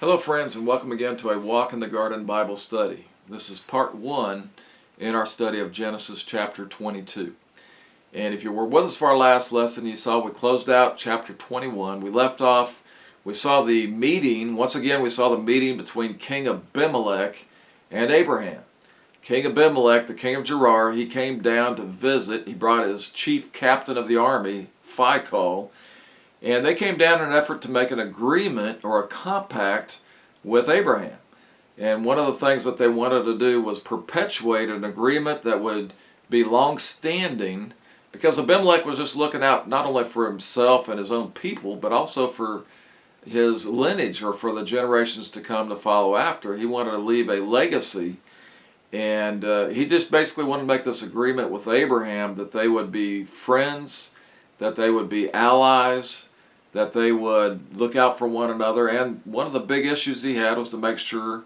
Hello friends, and welcome again to a Walk in the Garden Bible study. This is part 1 in our study of Genesis chapter 22. And if you were with us for our last lesson, you saw we closed out chapter 21. We left off, we saw the meeting, once again we saw the meeting between King Abimelech and Abraham. King Abimelech, the king of Gerar, he came down to visit. He brought his chief captain of the army, Phicol, and they came down in an effort to make an agreement or a compact with Abraham. And one of the things that they wanted to do was perpetuate an agreement that would be long-standing, because Abimelech was just looking out not only for himself and his own people, but also for his lineage or for the generations to come to follow after. He wanted to leave a legacy, and he just basically wanted to make this agreement with Abraham that they would be friends, that they would be allies, that they would look out for one another. And one of the big issues he had was to make sure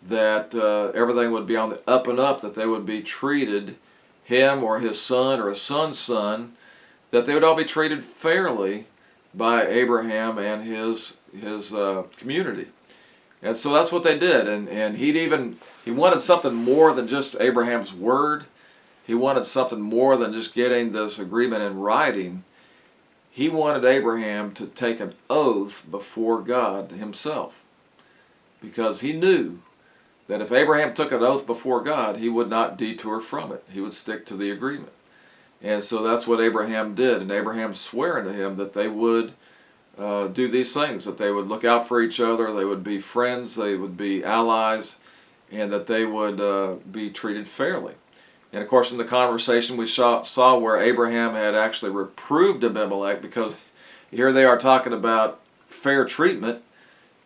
that everything would be on the up and up, that they would be treated, him or his son or his son's son, that they would all be treated fairly by Abraham and his community. And so that's what they did. And he wanted something more than just Abraham's word. He wanted something more than just getting this agreement in writing. He wanted Abraham to take an oath before God himself, because he knew that if Abraham took an oath before God, he would not detour from it. He would stick to the agreement. And so that's what Abraham did. And Abraham swore unto him that they would do these things, that they would look out for each other, they would be friends, they would be allies, and that they would be treated fairly. And of course, in the conversation we saw where Abraham had actually reproved Abimelech, because here they are talking about fair treatment,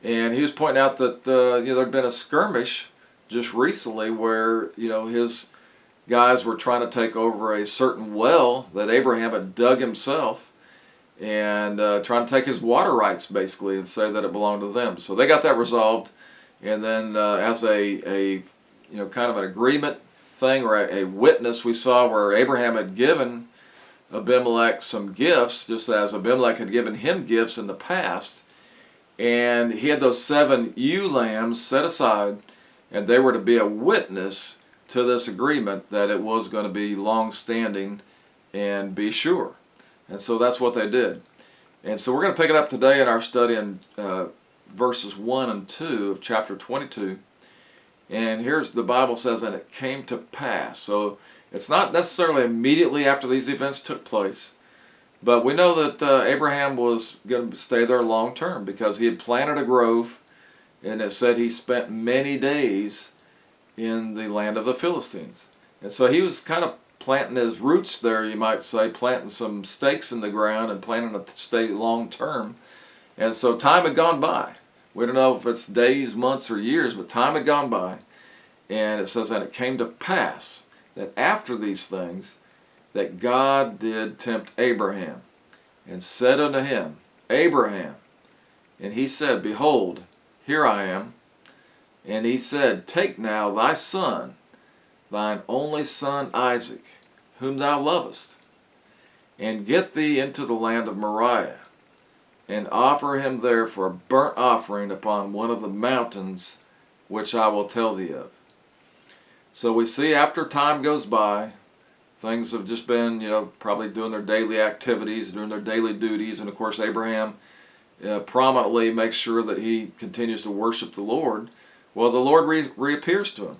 and he was pointing out that there had been a skirmish just recently where his guys were trying to take over a certain well that Abraham had dug himself, and trying to take his water rights basically and say that it belonged to them. So they got that resolved, and then as a kind of an agreement thing or a witness, we saw where Abraham had given Abimelech some gifts, just as Abimelech had given him gifts in the past, and he had those 7 ewe lambs set aside, and they were to be a witness to this agreement that it was going to be long-standing and be sure. And so that's what they did. And so we're going to pick it up today in our study in verses 1 and 2 of chapter 22. And here's the Bible says, and it came to pass. So it's not necessarily immediately after these events took place, but we know that Abraham was going to stay there long term, because he had planted a grove, and it said he spent many days in the land of the Philistines. And so he was kind of planting his roots there, you might say, planting some stakes in the ground and planning to stay long term. And so time had gone by. We don't know if it's days, months, or years, but time had gone by. And it says, and it came to pass that after these things, that God did tempt Abraham, and said unto him, Abraham. And he said, Behold, here I am. And he said, Take now thy son, thine only son Isaac, whom thou lovest, and get thee into the land of Moriah, and offer him there for a burnt offering upon one of the mountains which I will tell thee of. So we see after time goes by, things have just been, probably doing their daily activities, doing their daily duties, and of course Abraham prominently makes sure that he continues to worship the Lord. Well, the Lord reappears to him,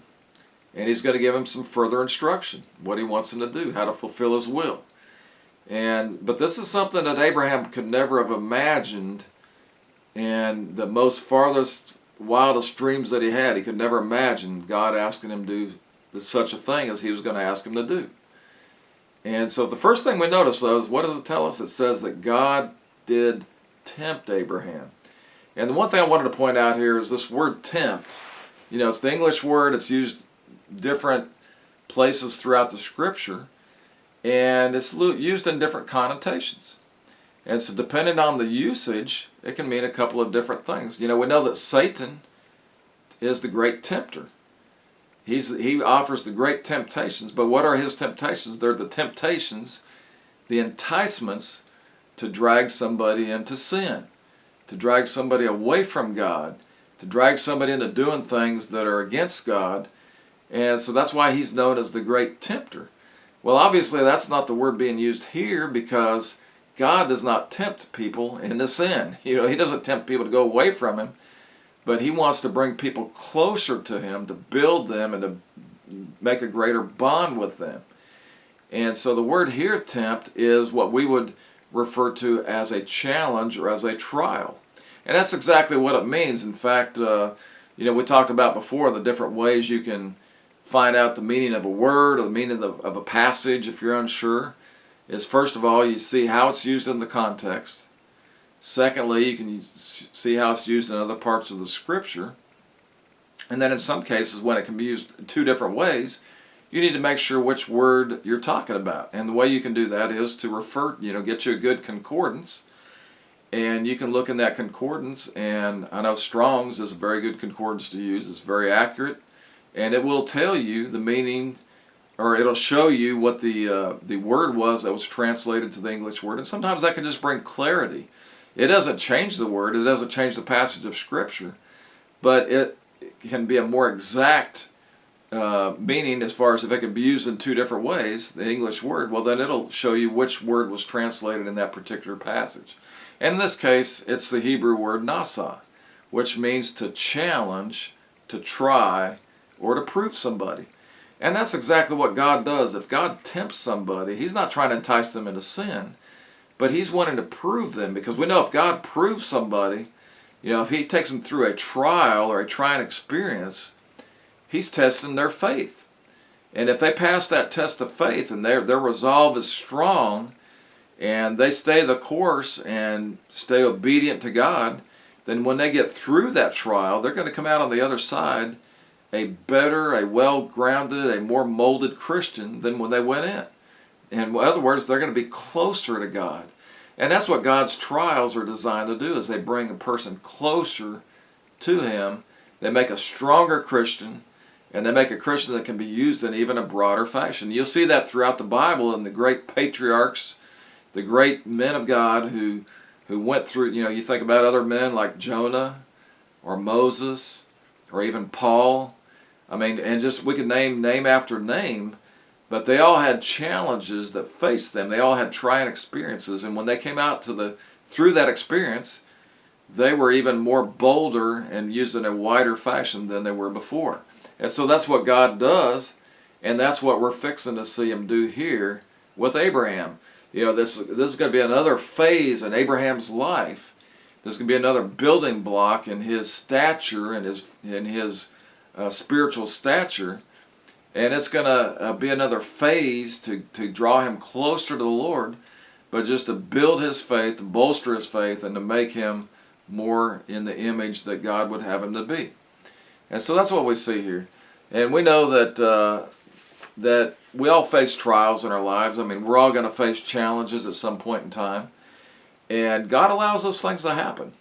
and he's going to give him some further instruction, what he wants him to do, how to fulfill his will. But this is something that Abraham could never have imagined, and the most farthest, wildest dreams that he could never imagine God asking him to do such a thing as he was going to ask him to do. And so the first thing we notice, though, is what does it tell us? It says that God did tempt Abraham. And the one thing I wanted to point out here is this word tempt. It's the English word. It's used different places throughout the Scripture, and it's used in different connotations. And so depending on the usage, it can mean a couple of different things. We know that Satan is the great tempter. He offers the great temptations, but what are his temptations? They're the temptations, the enticements to drag somebody into sin, to drag somebody away from God, to drag somebody into doing things that are against God. And so that's why he's known as the great tempter. Well, obviously that's not the word being used here, because God does not tempt people into sin. He doesn't tempt people to go away from him, but he wants to bring people closer to him, to build them and to make a greater bond with them. And so the word here, tempt, is what we would refer to as a challenge or as a trial. And that's exactly what it means. In fact, we talked about before the different ways you can find out the meaning of a word or the meaning of a passage if you're unsure. Is first of all, you see how it's used in the context. Secondly, you can see how it's used in other parts of the Scripture. And then in some cases, when it can be used in two different ways, you need to make sure which word you're talking about. And the way you can do that is to refer, get you a good concordance. And you can look in that concordance, and I know Strong's is a very good concordance to use. It's very accurate, and it will tell you the meaning, or it'll show you what the word was that was translated to the English word. And sometimes that can just bring clarity. It doesn't change the word, it doesn't change the passage of Scripture, but it can be a more exact meaning as far as if it can be used in two different ways, the English word, well then it'll show you which word was translated in that particular passage. And in this case, it's the Hebrew word nasa, which means to challenge, to try, or to prove somebody. And that's exactly what God does. If God tempts somebody, he's not trying to entice them into sin, but he's wanting to prove them. Because we know if God proves somebody, if he takes them through a trial or a trying experience, he's testing their faith. And if they pass that test of faith and their resolve is strong, and they stay the course and stay obedient to God, then when they get through that trial, they're going to come out on the other side a better, a well-grounded, a more molded Christian than when they went in. In other words, they're going to be closer to God. And that's what God's trials are designed to do, is they bring a person closer to him. They make a stronger Christian, and they make a Christian that can be used in even a broader fashion. You'll see that throughout the Bible in the great patriarchs, the great men of God who went through, you think about other men like Jonah or Moses or even Paul. I mean, and just we could name after name, but they all had challenges that faced them. They all had trying experiences, and when they came out through that experience, they were even more bolder and used in a wider fashion than they were before. And so that's what God does, and that's what we're fixing to see him do here with Abraham. This is going to be another phase in Abraham's life. This is going to be another building block in his stature and his spiritual stature. And it's going to be another phase to draw him closer to the Lord, but just to build his faith, to bolster his faith, and to make him more in the image that God would have him to be. And so that's what we see here. And we know that we all face trials in our lives. I mean, we're all going to face challenges at some point in time. And God allows those things to happen.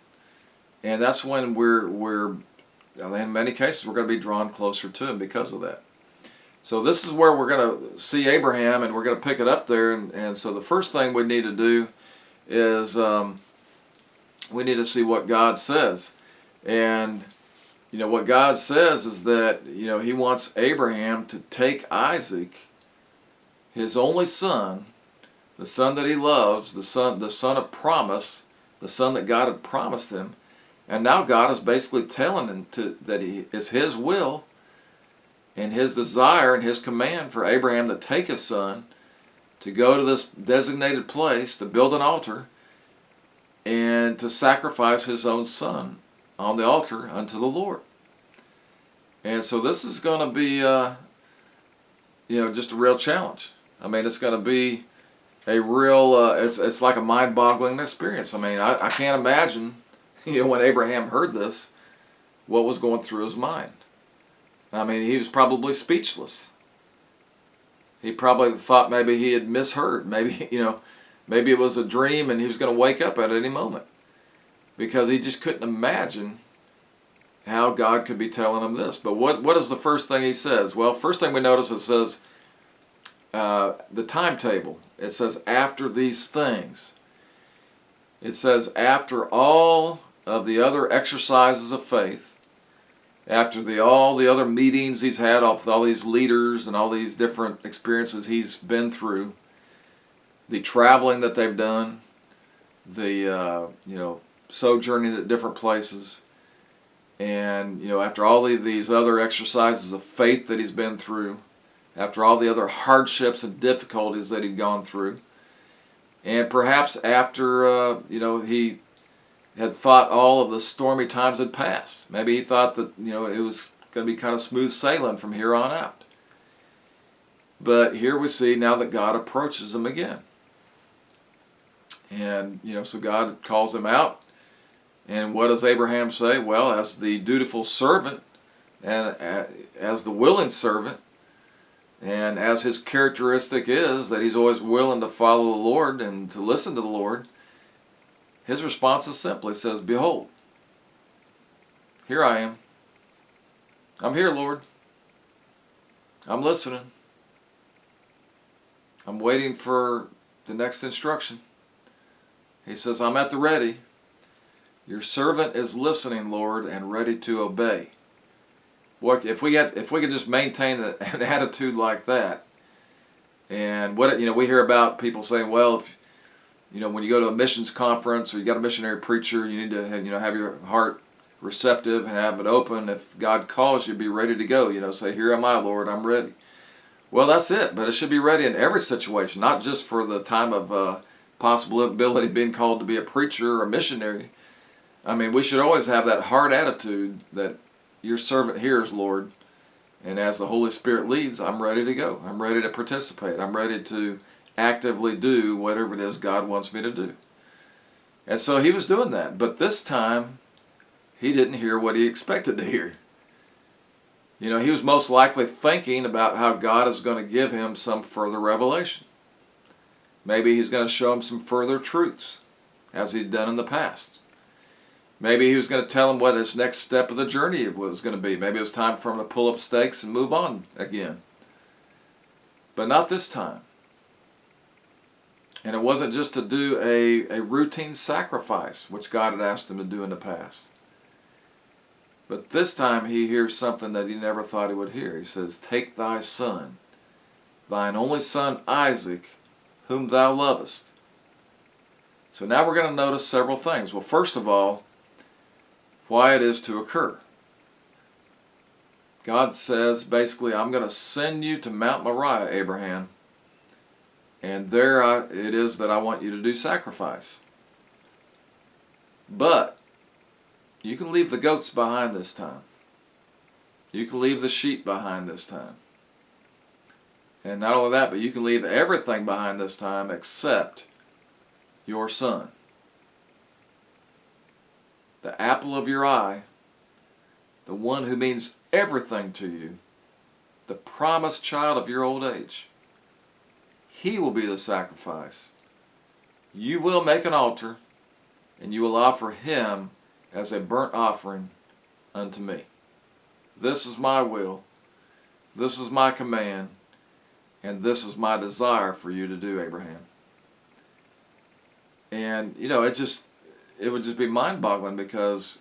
And that's when we're in many cases, we're going to be drawn closer to him because of that. So this is where we're going to see Abraham, and we're going to pick it up there. And so the first thing we need to do is we need to see what God says. And what God says is that he wants Abraham to take Isaac, his only son, the son that he loves, the son of promise, the son that God had promised him, and now God is basically telling him that it's his will and his desire and his command for Abraham to take his son, to go to this designated place, to build an altar, and to sacrifice his own son on the altar unto the Lord. And so this is going to be, just a real challenge. I mean, it's going to be a real, it's like a mind-boggling experience. I mean, I can't imagine, when Abraham heard this, what was going through his mind. I mean, he was probably speechless. He probably thought maybe he had misheard. Maybe, maybe it was a dream and he was going to wake up at any moment, because he just couldn't imagine how God could be telling him this. But what is the first thing he says? Well, first thing we notice, it says the timetable. It says after these things. It says after all of the other exercises of faith, after all the other meetings he's had with all these leaders and all these different experiences he's been through, the traveling that they've done, the sojourning at different places, and after all of these other exercises of faith that he's been through, after all the other hardships and difficulties that he'd gone through, and perhaps after he had thought all of the stormy times had passed. Maybe he thought that it was going to be kind of smooth sailing from here on out. But here we see now that God approaches him again. And so God calls him out. And what does Abraham say? Well, as the dutiful servant and as the willing servant, and as his characteristic is that he's always willing to follow the Lord and to listen to the Lord, his response is simple. He says, "Behold, here I am. I'm here, Lord. I'm listening. I'm waiting for the next instruction." He says, "I'm at the ready. Your servant is listening, Lord, and ready to obey." What if we could just maintain an attitude like that? And we hear about people saying, well, if when you go to a missions conference or you got a missionary preacher, you need to have your heart receptive and have it open. If God calls you, be ready to go. Say, "Here am I, Lord, I'm ready." Well, that's it. But it should be ready in every situation, not just for the time of possibility of being called to be a preacher or a missionary. I mean, we should always have that hard attitude that your servant hears, Lord, and as the Holy Spirit leads, I'm ready to go. I'm ready to participate. I'm ready to actively do whatever it is God wants me to do. And so he was doing that. But this time, he didn't hear what he expected to hear. He was most likely thinking about how God is going to give him some further revelation. Maybe he's going to show him some further truths, as he'd done in the past. Maybe he was going to tell him what his next step of the journey was going to be. Maybe it was time for him to pull up stakes and move on again. But not this time. And it wasn't just to do a routine sacrifice, which God had asked him to do in the past. But this time he hears something that he never thought he would hear. He says, "Take thy son, thine only son Isaac, whom thou lovest." So now we're going to notice several things. Well, first of all, why it is to occur. God says, basically, "I'm going to send you to Mount Moriah, Abraham, and there it is that I want you to do sacrifice. But you can leave the goats behind this time. You can leave the sheep behind this time. And not only that, but you can leave everything behind this time except your son. The apple of your eye, the one who means everything to you, the promised child of your old age. He will be the sacrifice. You will make an altar, and you will offer him as a burnt offering unto me. This is my will, this is my command, and this is my desire for you to do, Abraham." And, it would just be mind-boggling, because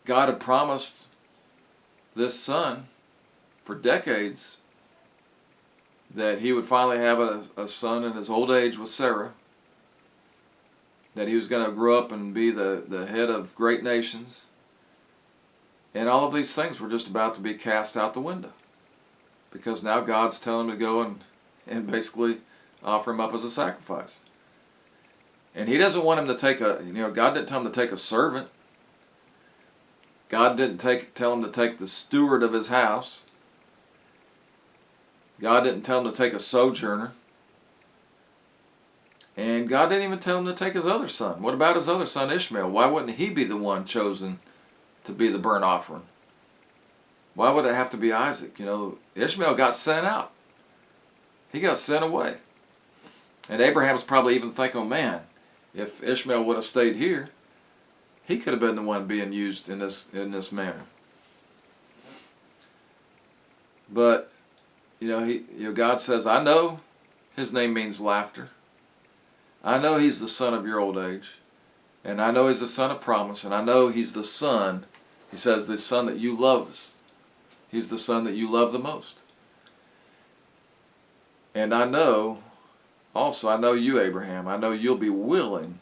God had promised this son for decades that he would finally have a son in his old age with Sarah, that he was going to grow up and be the head of great nations. And all of these things were just about to be cast out the window, because now God's telling him to go and basically offer him up as a sacrifice. And he doesn't want him to take God didn't tell him to take a servant. God didn't tell him to take the steward of his house. God didn't tell him to take a sojourner. And God didn't even tell him to take his other son. What about his other son, Ishmael? Why wouldn't he be the one chosen to be the burnt offering? Why would it have to be Isaac? Ishmael got sent out. He got sent away. And Abraham's probably even thinking, "Oh man, if Ishmael would have stayed here, he could have been the one being used in this manner." But God says, "I know his name means laughter. I know he's the son of your old age. And I know He's the son of promise, and I know He's the son, He says, the son that you lovest. He's the son that you love the most. And I know, also, I know you, Abraham, I know you'll be willing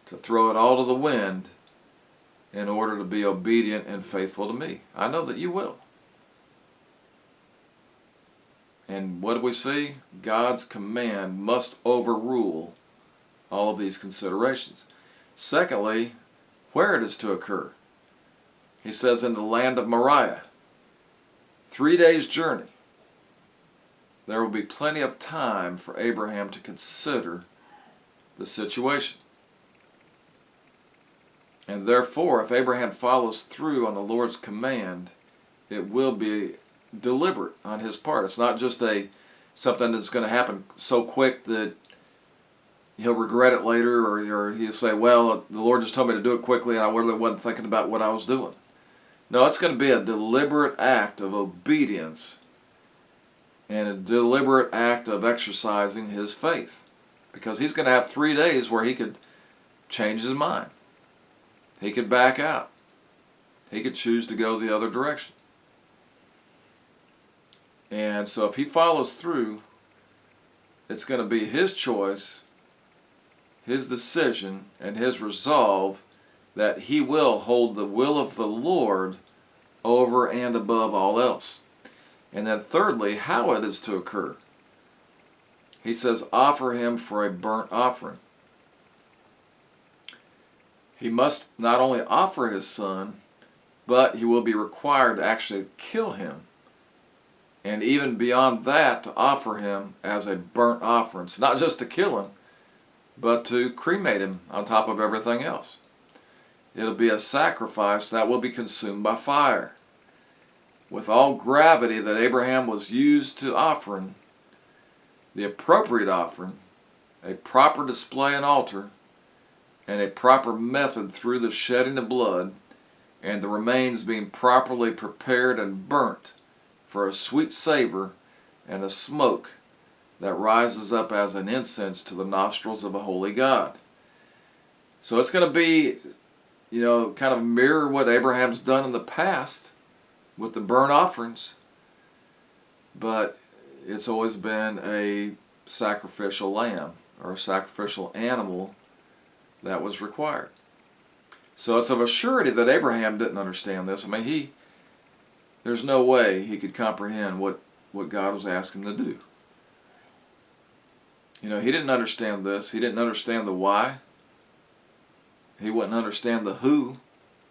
to throw it all to the wind in order to be obedient and faithful to me. I know that you will. And what do we see? God's command must overrule all of these considerations. Secondly, where it is to occur. He says in the land of Moriah, 3 days' journey. There will be plenty of time for Abraham to consider the situation. And therefore, if Abraham follows through on the Lord's command, it will be deliberate on his part. It's not just something that's going to happen so quick that he'll regret it later, or he'll say, well, the Lord just told me to do it quickly and I really wasn't thinking about what I was doing. No, it's going to be a deliberate act of obedience and a deliberate act of exercising his faith. Because he's going to have 3 days where he could change his mind. He could back out. He could choose to go the other direction. And so if he follows through, it's going to be his choice, his decision, and his resolve that he will hold the will of the Lord over and above all else. And then thirdly, how it is to occur. He says, offer him for a burnt offering. He must not only offer his son, but he will be required to actually kill him. And even beyond that, to offer him as a burnt offering. So not just to kill him, but to cremate him on top of everything else. It'll be a sacrifice that will be consumed by fire. With all gravity that Abraham was used to offering, the appropriate offering, a proper display and altar, and a proper method through the shedding of blood, and the remains being properly prepared and burnt for a sweet savor and a smoke that rises up as an incense to the nostrils of a holy God. So it's going to be, kind of mirror what Abraham's done in the past with the burnt offerings, but it's always been a sacrificial lamb or a sacrificial animal that was required. So it's of a surety that Abraham didn't understand this. I mean, there's no way he could comprehend what God was asking him to do. He didn't understand this. He didn't understand the why. He wouldn't understand the who.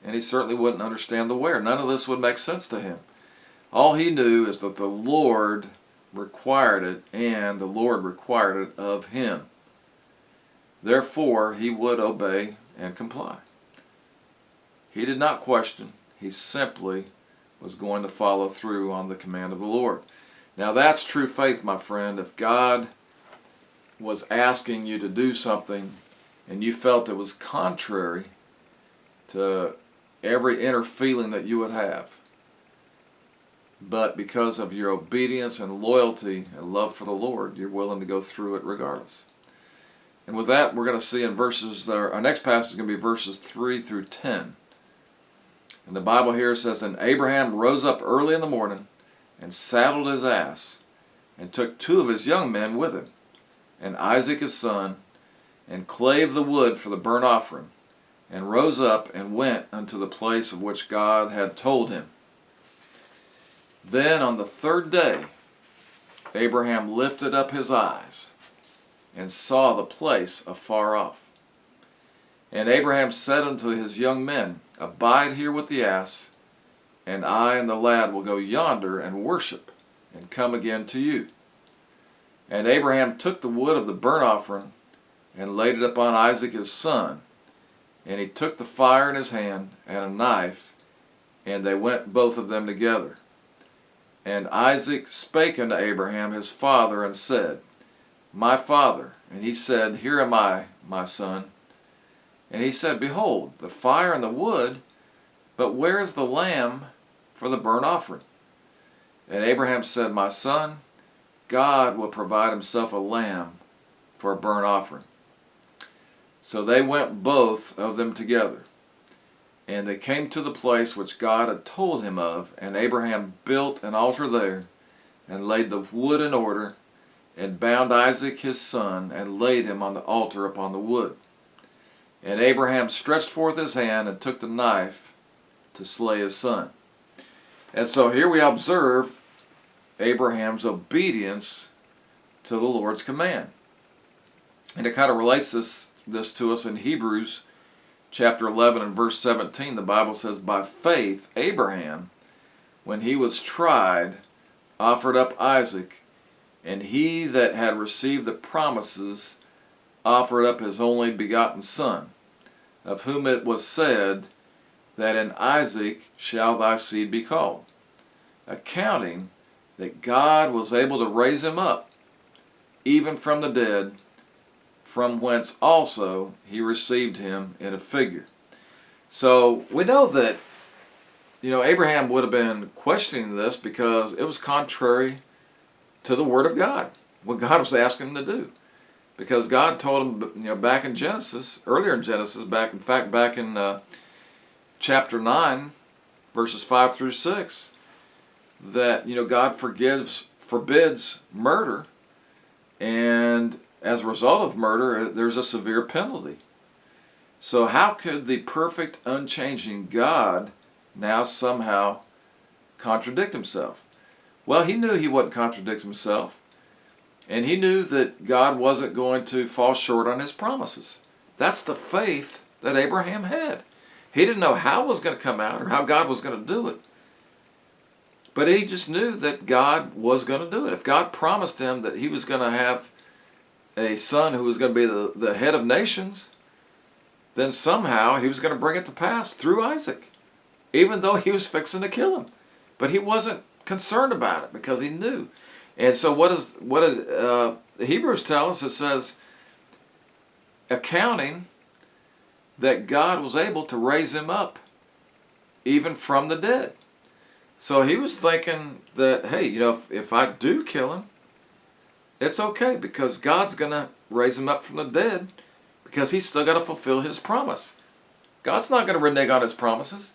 And he certainly wouldn't understand the where. None of this would make sense to him. All he knew is that the Lord required it, and the Lord required it of him. Therefore, he would obey and comply. He did not question. He simply was going to follow through on the command of the Lord. Now that's true faith, my friend. If God was asking you to do something and you felt it was contrary to every inner feeling that you would have, but because of your obedience and loyalty and love for the Lord, you're willing to go through it regardless. And with that, we're going to see in our next passage is going to be verses 3 through 10. And the Bible here says, and Abraham rose up early in the morning and saddled his ass and took 2 of his young men with him, and Isaac his son, and clave the wood for the burnt offering, and rose up and went unto the place of which God had told him. Then on the 3rd day, Abraham lifted up his eyes and saw the place afar off. And Abraham said unto his young men, abide here with the ass, and I and the lad will go yonder and worship, and come again to you. And Abraham took the wood of the burnt offering, and laid it upon Isaac his son. And he took the fire in his hand, and a knife, and they went both of them together. And Isaac spake unto Abraham his father, and said, my father. And he said, here am I, my son. And he said, behold, the fire and the wood, but where is the lamb for the burnt offering? And Abraham said, my son, God will provide himself a lamb for a burnt offering. So they went both of them together. And they came to the place which God had told him of, and Abraham built an altar there, and laid the wood in order, and bound Isaac his son, and laid him on the altar upon the wood. And Abraham stretched forth his hand, and took the knife to slay his son. And so here we observe Abraham's obedience to the Lord's command. And it kind of relates this to us in Hebrews chapter 11 and verse 17. The Bible says, by faith Abraham, when he was tried, offered up Isaac, and he that had received the promises offered up his only begotten son, of whom it was said, that in Isaac shall thy seed be called, accounting that God was able to raise him up, even from the dead, from whence also he received him in a figure. So we know that, Abraham would have been questioning this because it was contrary to the Word of God, what God was asking him to do. Because God told him, back in Genesis, earlier in Genesis, back in chapter 9, verses 5 through 6, that, God forbids murder, and as a result of murder, there's a severe penalty. So how could the perfect, unchanging God now somehow contradict himself? Well, he knew he wouldn't contradict himself. And he knew that God wasn't going to fall short on his promises. That's the faith that Abraham had. He didn't know how it was going to come out or how God was going to do it. But he just knew that God was going to do it. If God promised him that he was going to have a son who was going to be the head of nations, then somehow he was going to bring it to pass through Isaac, even though he was fixing to kill him. But he wasn't concerned about it because he knew. And so what did the Hebrews tell us? It says, accounting that God was able to raise him up even from the dead. So he was thinking that, hey, if I do kill him, it's okay because God's going to raise him up from the dead because he's still got to fulfill his promise. God's not going to renege on his promises.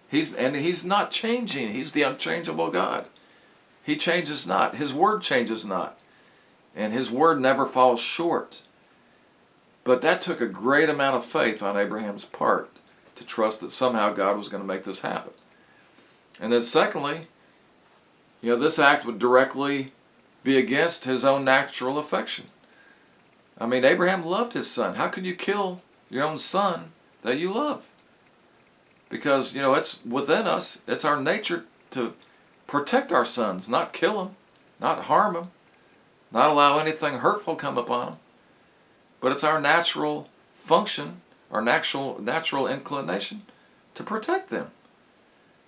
He's not changing. He's the unchangeable God. He changes not. His word changes not. And his word never falls short. But that took a great amount of faith on Abraham's part to trust that somehow God was going to make this happen. And then secondly, this act would directly be against his own natural affection. I mean, Abraham loved his son. How could you kill your own son that you love? Because, it's within us. It's our nature to protect our sons, not kill them, not harm them, not allow anything hurtful come upon them. But it's our natural function, our natural inclination to protect them.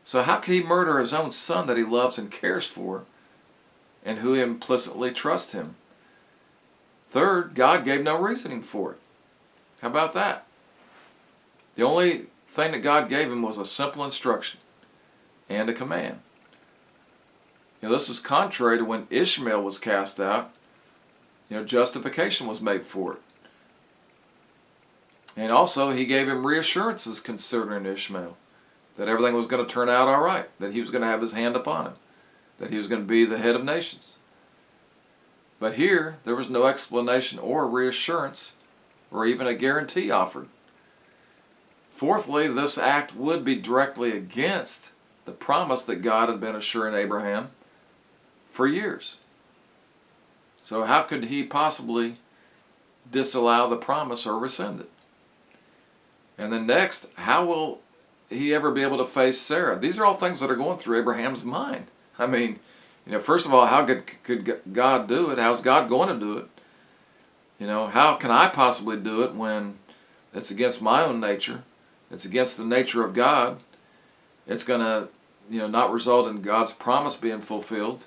So how could he murder his own son that he loves and cares for and who implicitly trusts him? Third, God gave no reasoning for it. How about that? The only thing that God gave him was a simple instruction and a command. This was contrary to when Ishmael was cast out. Justification was made for it. And also, he gave him reassurances concerning Ishmael, that everything was going to turn out all right, that he was going to have his hand upon him, that he was going to be the head of nations. But here, there was no explanation or reassurance or even a guarantee offered. Fourthly, this act would be directly against the promise that God had been assuring Abraham for years. So how could he possibly disallow the promise or rescind it? And then next, how will he ever be able to face Sarah? These are all things that are going through Abraham's mind. I mean, first of all, how could God do it? How's God going to do it? How can I possibly do it when it's against my own nature? It's against the nature of God. It's going to, not result in God's promise being fulfilled.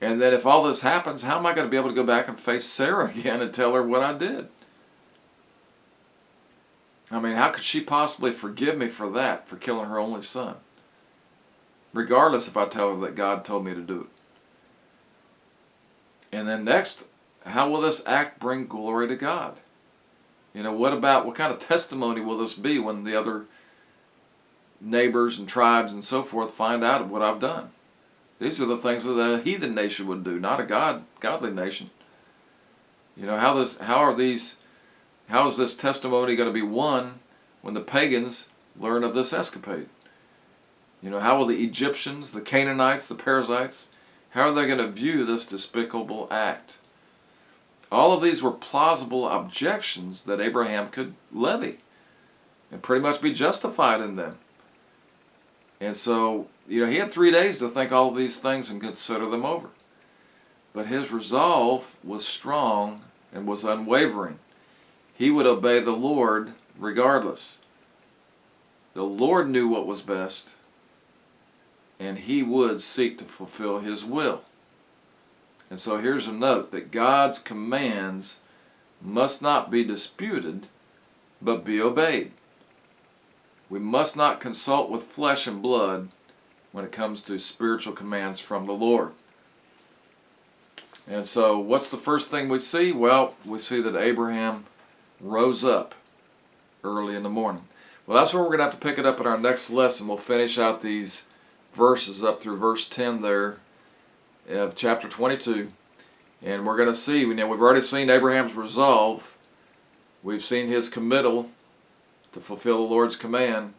And then if all this happens, how am I going to be able to go back and face Sarah again and tell her what I did? I mean, how could she possibly forgive me for that, for killing her only son? Regardless if I tell her that God told me to do it. And then next, how will this act bring glory to God? What kind of testimony will this be when the other neighbors and tribes and so forth find out of what I've done? These are the things that a heathen nation would do, not a godly nation. How is this testimony going to be won when the pagans learn of this escapade? How will the Egyptians, the Canaanites, the Perizzites, how are they going to view this despicable act? All of these were plausible objections that Abraham could levy and pretty much be justified in them. And so, he had 3 days to think all of these things and consider them over. But his resolve was strong and was unwavering. He would obey the Lord regardless. The Lord knew what was best, and he would seek to fulfill his will. And so here's a note that God's commands must not be disputed, but be obeyed. We must not consult with flesh and blood when it comes to spiritual commands from the Lord. And so what's the first thing we see? Well, we see that Abraham rose up early in the morning. Well, that's where we're going to have to pick it up in our next lesson. We'll finish out these verses up through verse 10 there of chapter 22. And we're going to see, we've already seen Abraham's resolve. We've seen his committal to fulfill the Lord's command.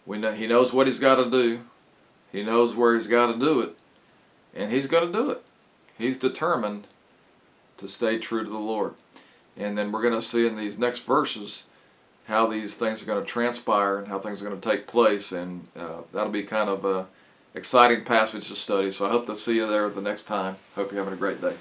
He knows what he's got to do. He knows where he's got to do it. And he's going to do it. He's determined to stay true to the Lord. And then we're going to see in these next verses how these things are going to transpire and how things are going to take place. And that'll be kind of an exciting passage to study. So I hope to see you there the next time. Hope you're having a great day.